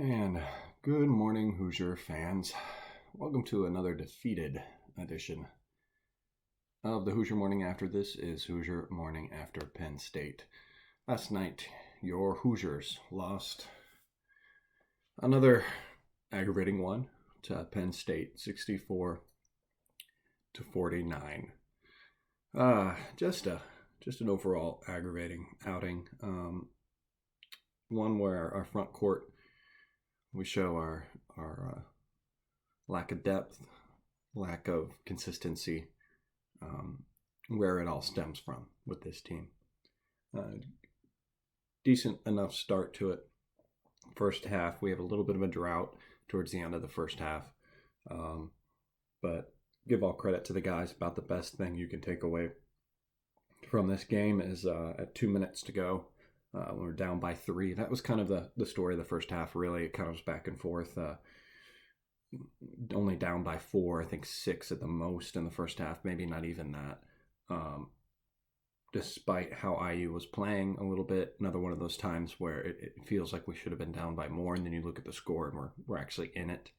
And good morning, Hoosier fans. Welcome to another defeated edition of the Hoosier Morning After. This is Hoosier Morning After Penn State. Last night, your Hoosiers lost another aggravating one to Penn State, 64-49. Just an overall aggravating outing. One where our front court, we show our lack of depth, lack of consistency, where it all stems from with this team. Decent enough start to it. First half, we have a little bit of a drought towards the end of the first half, but give all credit to the guys. About the best thing you can take away from this game is at 2 minutes to go, when we're down by 3. That was kind of the story of the first half, really. It kind of was back and forth. Only down by 4, I think 6 at the most in the first half, maybe not even that. Despite how IU was playing a little bit, another one of those times where it feels like we should have been down by more, and then you look at the score and we're actually in it.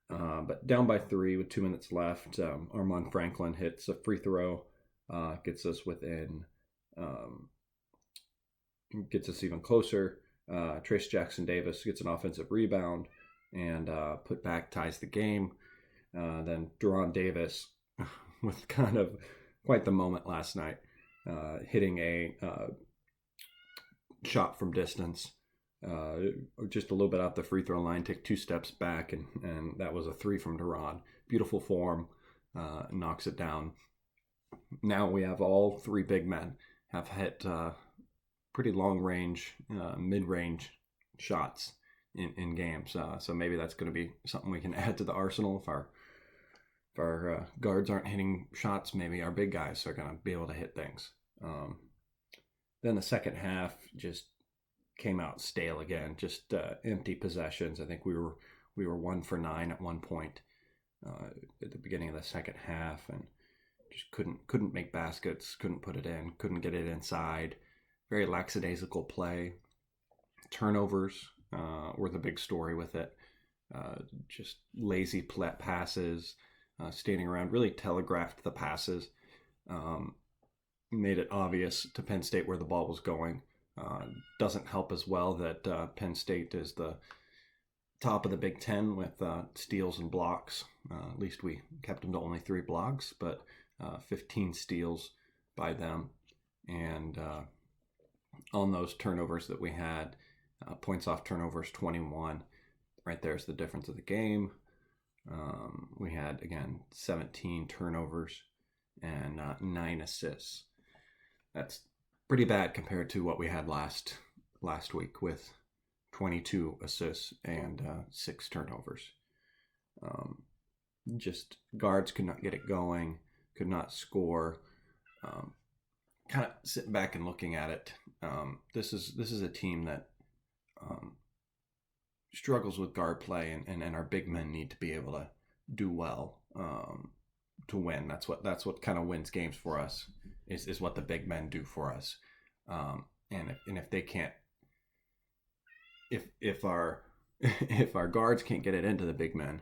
But down by 3 with 2 minutes left, Armand Franklin hits a free throw, gets us within, gets us even closer. Trace Jackson Davis gets an offensive rebound and put back, ties the game. Then Deron Davis with kind of quite the moment last night, hitting a shot from distance, just a little bit out the free throw line, take 2 steps back, and that was a 3 from Deron. Beautiful form, knocks it down. Now we have all 3 big men have hit pretty long range, mid-range shots in games. So maybe that's going to be something we can add to the arsenal. If our guards aren't hitting shots, maybe our big guys are going to be able to hit things. Then the second half just came out stale again, just empty possessions. I think we were 1 for 9 at one point at the beginning of the second half, and just couldn't make baskets, couldn't put it in, couldn't get it inside. Very lackadaisical play. Turnovers were the big story with it. Just lazy passes, standing around, really telegraphed the passes. Made it obvious to Penn State where the ball was going. Doesn't help as well that Penn State is the top of the Big Ten with steals and blocks. At least we kept them to only 3 blocks, but 15 steals by them. And on those turnovers that we had, points off turnovers 21. Right there's the difference of the game. We had, again, 17 turnovers and 9 assists. That's pretty bad compared to what we had last week with 22 assists and 6 turnovers. Just guards could not get it going, could not score. Kind of sitting back and looking at it, this is a team that struggles with guard play, and our big men need to be able to do well to win. That's what kind of wins games for us, is what the big men do for us. And if they can't, if our guards can't get it into the big men,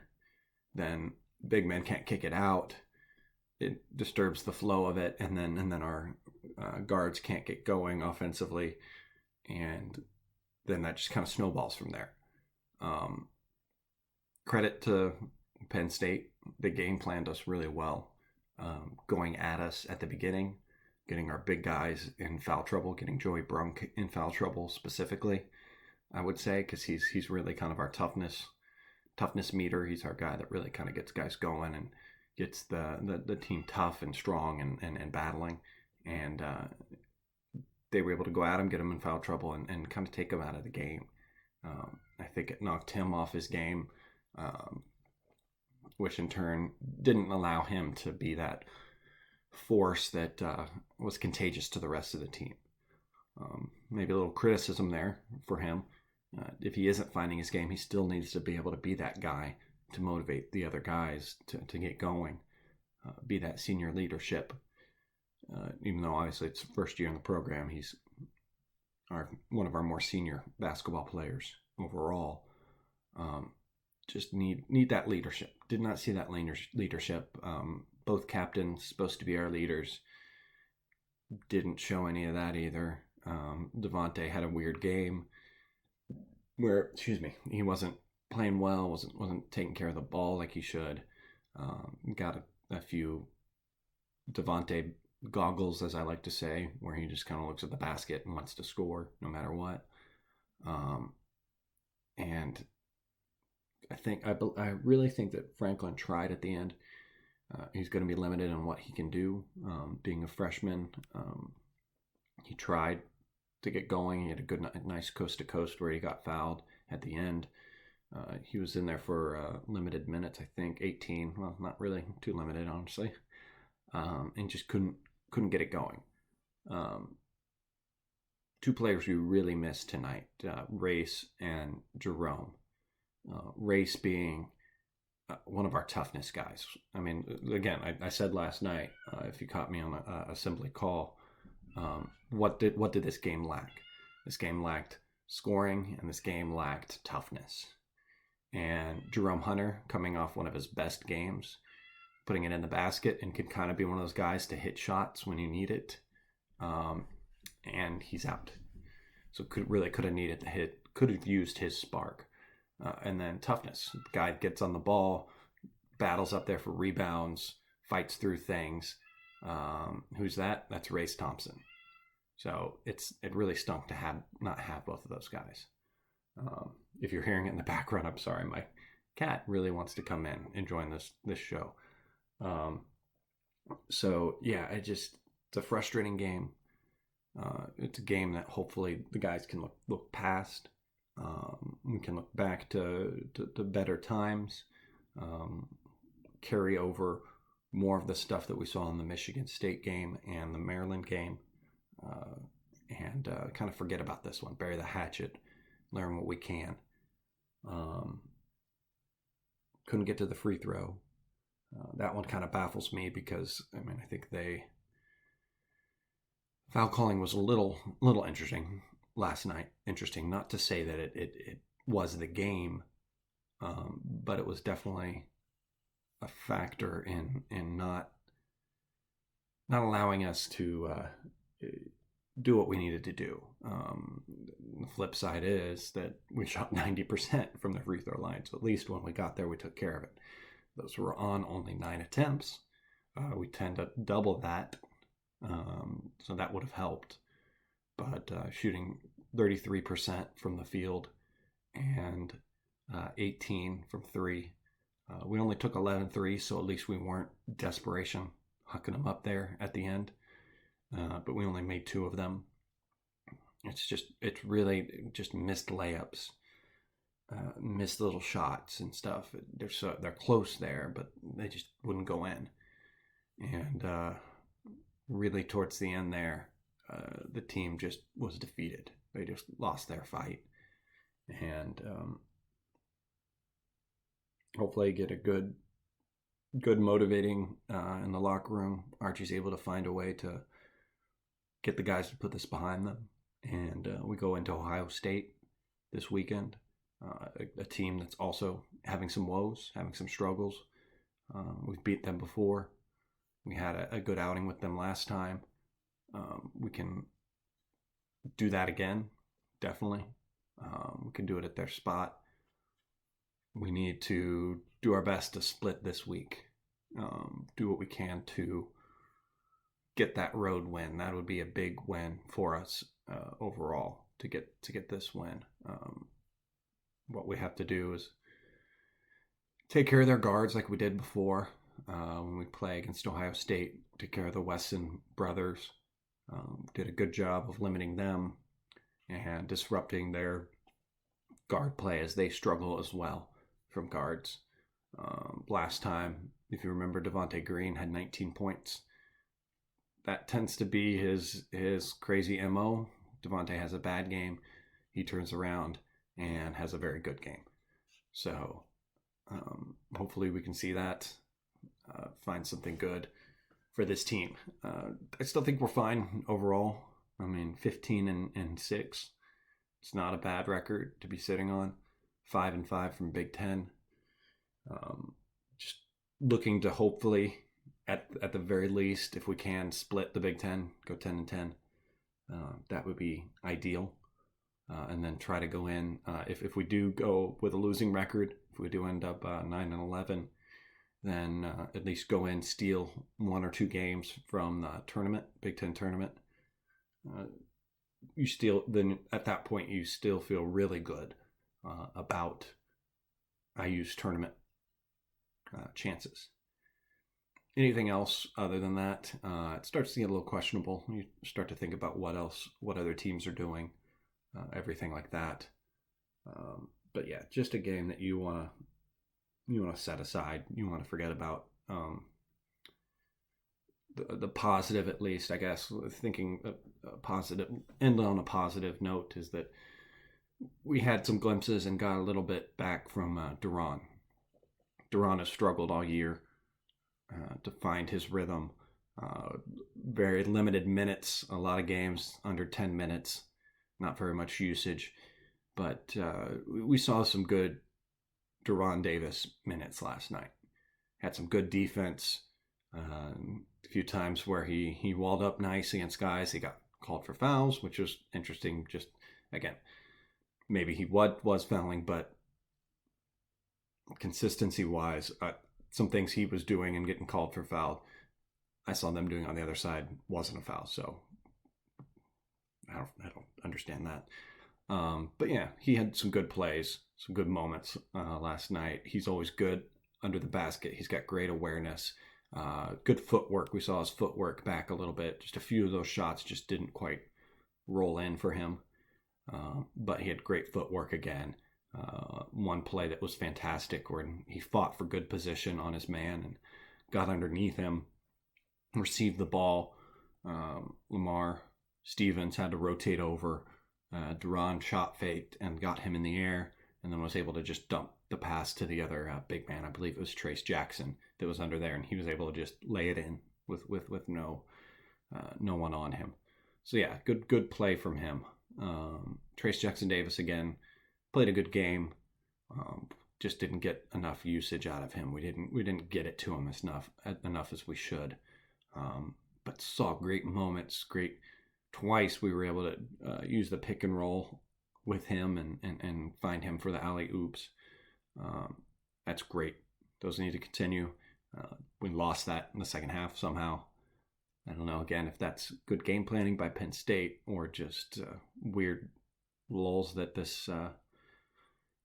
then big men can't kick it out. It disturbs the flow of it, and then our guards can't get going offensively, and then that just kind of snowballs from there. Credit to Penn State. They game planned us really well, going at us at the beginning, getting our big guys in foul trouble, getting Joey Brunk in foul trouble specifically, I would say, because he's really kind of our toughness meter. He's our guy that really kind of gets guys going and gets the team tough and strong and battling. And they were able to go at him, get him in foul trouble, and kind of take him out of the game. I think it knocked him off his game, which in turn didn't allow him to be that force that was contagious to the rest of the team. Maybe a little criticism there for him. If he isn't finding his game, he still needs to be able to be that guy to motivate the other guys to get going, be that senior leadership. Even though obviously it's first year in the program, he's one of our more senior basketball players overall. Just need that leadership. Did not see that leadership. Both captains supposed to be our leaders. Didn't show any of that either. Devontae had a weird game where, he wasn't playing well, wasn't taking care of the ball like he should. Got a few Devontae goggles, as I like to say, where he just kind of looks at the basket and wants to score no matter what. And I really think that Franklin tried at the end. He's going to be limited in what he can do. Being a freshman, he tried to get going. He had a nice coast to coast where he got fouled at the end. He was in there for limited minutes, I think 18. Well, not really too limited, honestly, and just couldn't get it going. Two players we really missed tonight: Race and Jerome. Race being one of our toughness guys. I mean, again, I said last night, if you caught me on a assembly call, what did this game lack? This game lacked scoring, and this game lacked toughness. And Jerome Hunter, coming off one of his best games, putting it in the basket, and could kind of be one of those guys to hit shots when you need it. And he's out. So could have needed the hit, could have used his spark. And then toughness. The guy gets on the ball, battles up there for rebounds, fights through things. Who's that? That's Race Thompson. So it really stunk to not have both of those guys. If you're hearing it in the background, I'm sorry. My cat really wants to come in and join this show. So yeah, it's a frustrating game. It's a game that hopefully the guys can look past. We can look back to better times, carry over more of the stuff that we saw in the Michigan State game and the Maryland game, and kind of forget about this one, bury the hatchet, learn what we can. Couldn't get to the free throw. That one kind of baffles me because, I think foul calling was a little interesting last night. Interesting, not to say that it was the game, but it was definitely a factor in not allowing us to do what we needed to do. The flip side is that we shot 90% from the free throw line, so at least when we got there, we took care of it. Those were on only 9 attempts. We tend to double that, so that would have helped. But shooting 33% from the field and 18 from 3. We only took 11 threes, so at least we weren't desperation hucking them up there at the end. But we only made 2 of them. It's really just missed layups, missed little shots and stuff. They're close there, but they just wouldn't go in. And really towards the end there, the team just was defeated. They just lost their fight. And hopefully get a good motivating in the locker room. Archie's able to find a way to get the guys to put this behind them. And we go into Ohio State this weekend, a team that's also having some woes, having some struggles. We've beat them before. We had a good outing with them last time. We can do that again, definitely. We can do it at their spot. We need to do our best to split this week. Do what we can to get that road win. That would be a big win for us overall to get this win. What we have to do is take care of their guards like we did before when we play against Ohio State. Take care of the Wesson brothers. Did a good job of limiting them and disrupting their guard play as they struggle as well from guards. Last time, if you remember, Devontae Green had 19 points. That tends to be his crazy MO. Devontae has a bad game. He turns around and has a very good game. So hopefully we can see that, find something good for this team. I still think we're fine overall. 15 and 6. It's not a bad record to be sitting on. 5-5 from Big Ten. Just looking to hopefully, at the very least, if we can split the Big Ten, go 10-10. That would be ideal. And then try to go in. If we do go with a losing record, if we do end up 9-11, then at least go in, steal 1 or 2 games from the tournament, Big Ten tournament. Then at that point you still feel really good about IU's tournament chances. Anything else other than that, it starts to get a little questionable. You start to think about what other teams are doing, everything like that. But yeah, just a game that you want to set aside. You want to forget about. The positive, at least, I guess, thinking a positive, end on a positive note, is that we had some glimpses and got a little bit back from Duran. Duran has struggled all year to find his rhythm. Very limited minutes, a lot of games under 10 minutes, not very much usage. But we saw some good Duran Davis minutes last night. Had some good defense. A few times where he walled up nice against guys. He got called for fouls, which was interesting. Just, again, maybe he was fouling, but consistency-wise, some things he was doing and getting called for foul, I saw them doing on the other side wasn't a foul. So I don't understand that. But yeah, he had some good plays, some good moments last night. He's always good under the basket. He's got great awareness. Good footwork. We saw his footwork back a little bit. Just a few of those shots just didn't quite roll in for him. But he had great footwork again. One play that was fantastic where he fought for good position on his man and got underneath him, received the ball. Lamar Stevens had to rotate over. Duran shot faked and got him in the air, and then was able to just dump the pass to the other big man. I believe it was Trace Jackson that was under there, and he was able to just lay it in with no one on him. So yeah, good play from him. Trace Jackson Davis again played a good game. Just didn't get enough usage out of him. We didn't get it to him enough as we should. But saw great moments. Twice we were able to use the pick and roll with him and find him for the alley oops. That's great. Those need to continue. We lost that in the second half somehow. I don't know, again, if that's good game planning by Penn State or just weird lulls that this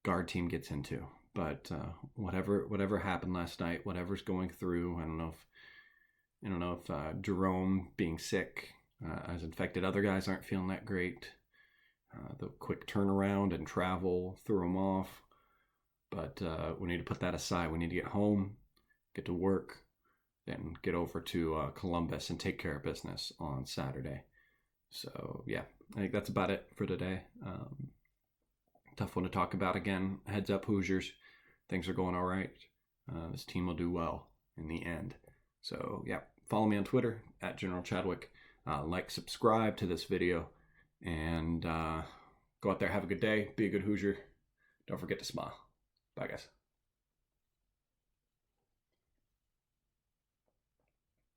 guard team gets into. But whatever happened last night, whatever's going through, I don't know if Jerome being sick has infected other guys aren't feeling that great. The quick turnaround and travel threw them off. But we need to put that aside. We need to get home, get to work, then get over to Columbus and take care of business on Saturday. So, yeah, I think that's about it for today. Tough one to talk about again. Heads up, Hoosiers. Things are going all right. This team will do well in the end. So, yeah, follow me on Twitter, @GeneralChadwick. Subscribe to this video, and go out there, have a good day, be a good Hoosier. Don't forget to smile. Bye, guys.